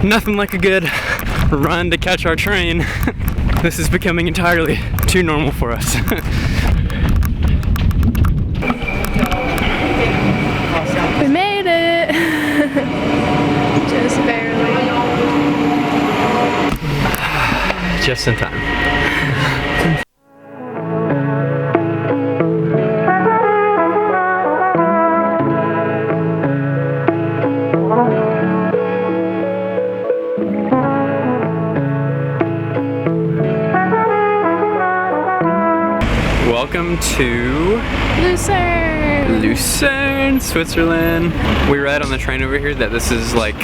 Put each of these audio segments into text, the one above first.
Nothing like a good run to catch our train. This is becoming entirely too normal for us. We made it! Just barely. Just in time. Welcome to Lucerne, Switzerland. We read on the train over here that this is like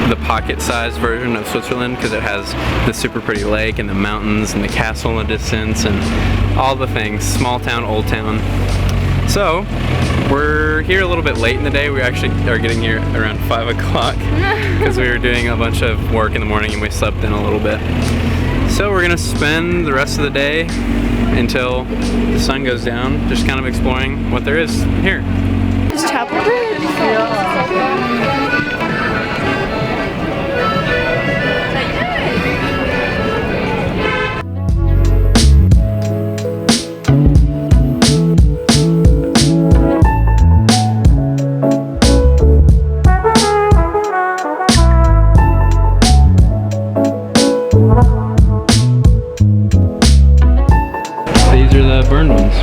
the pocket-sized version of Switzerland because it has the super pretty lake and the mountains and the castle in the distance and all the things. Small town, old town. So we're here a little bit late in the day. We actually are getting here around 5 o'clock because we were doing a bunch of work in the morning and we slept in a little bit. So we're gonna spend the rest of the day until the sun goes down, just kind of exploring what there is here. It's Chapel Bridge. These are the burned ones.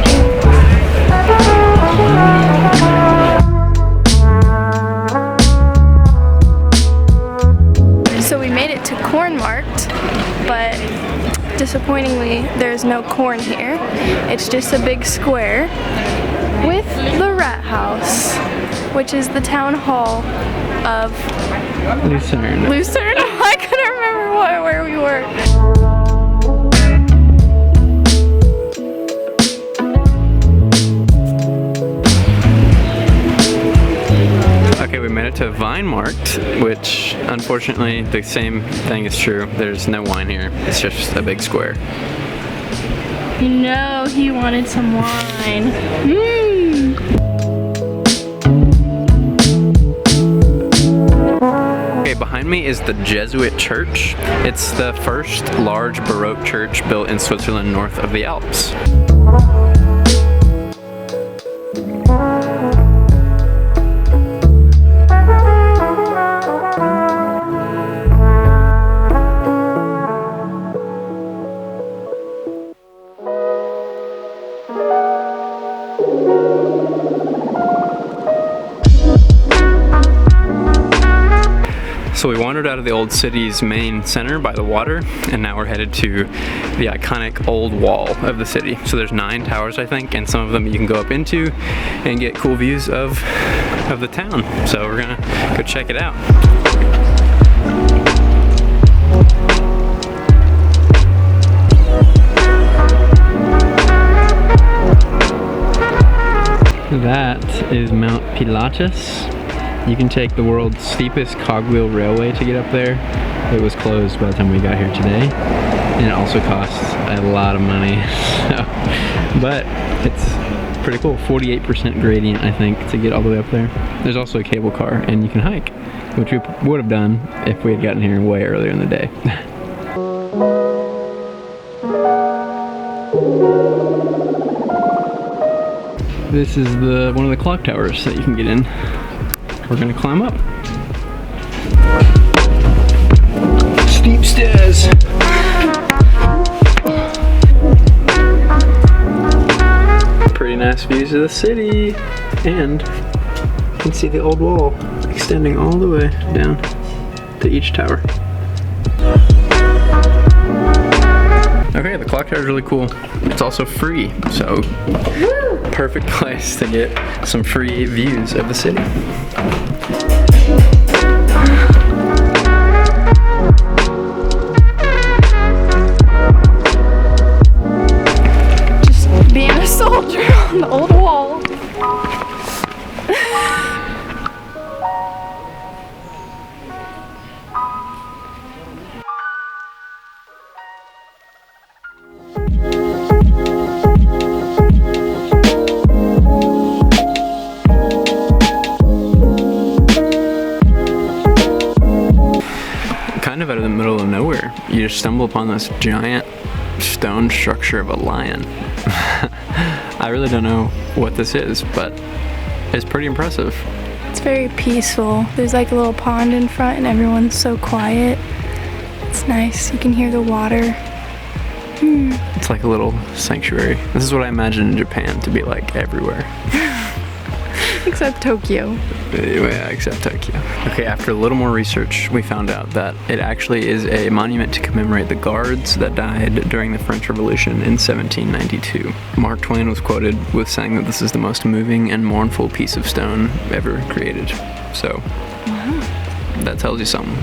So we made it to Corn Markt, but disappointingly there's no corn here. It's just a big square with the Rat House, which is the town hall of Lucerne. Lucerne? I couldn't remember where we were. Okay, we made it to Weinmarkt, which unfortunately the same thing is true. There's no wine here. It's just a big square. You know he wanted some wine. Okay, behind me is the Jesuit church. It's the first large Baroque church built in Switzerland north of the Alps. So we wandered out of the old city's main center by the water, and now we're headed to the iconic old wall of the city. So there's 9 towers, I think, and some of them you can go up into and get cool views of the town. So we're gonna go check it out. That is Mount Pilatus. You can take the world's steepest cogwheel railway to get up there. It was closed by the time we got here today, and it also costs a lot of money. But it's pretty cool. 48% gradient, I think, to get all the way up there. There's also a cable car, and you can hike, which we would have done if we had gotten here way earlier in the day. This is one of the clock towers that you can get in. We're gonna climb up. Steep stairs. Pretty nice views of the city, and you can see the old wall extending all the way down to each tower. Okay, the clock tower is really cool. It's also free, so perfect place to get some free views of the city. Just being a soldier on the old wall. kind of out of the middle of nowhere. You just stumble upon this giant stone structure of a lion. I really don't know what this is, but it's pretty impressive. It's very peaceful. There's like a little pond in front and everyone's so quiet. It's nice. You can hear the water. It's like a little sanctuary. This is what I imagine in Japan to be like everywhere. Except Tokyo. Yeah, except Tokyo. Okay, after a little more research, we found out that it actually is a monument to commemorate the guards that died during the French Revolution in 1792. Mark Twain was quoted with saying that this is the most moving and mournful piece of stone ever created. So, that tells you something.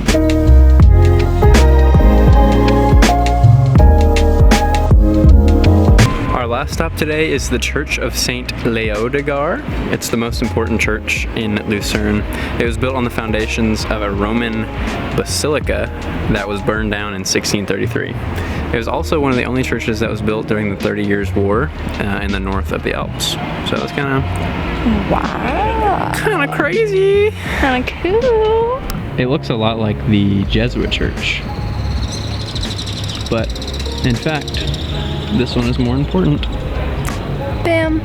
Our last stop today is the Church of Saint Leodegar. It's the most important church in Lucerne. It was built on the foundations of a Roman basilica that was burned down in 1633. It was also one of the only churches that was built during the 30 Years' War in the north of the Alps. So it's kind of crazy. Kind of cool. It looks a lot like the Jesuit church, but in fact, this one is more important. Bam.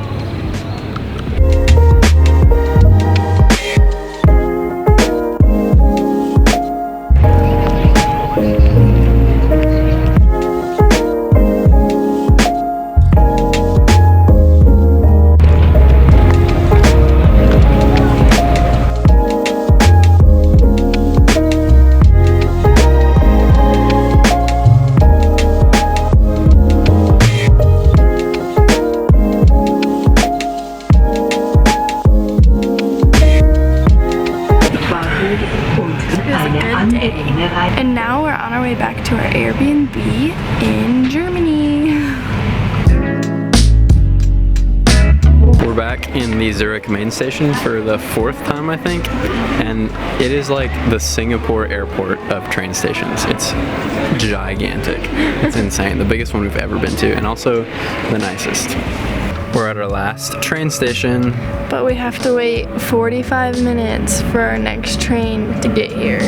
And now we're on our way back to our Airbnb in Germany. We're back in the Zurich main station for the 4th time, I think, and it is like the Singapore airport of train stations. It's gigantic. It's insane. The biggest one we've ever been to, and also the nicest. We're at our last train station. But we have to wait 45 minutes for our next train to get here.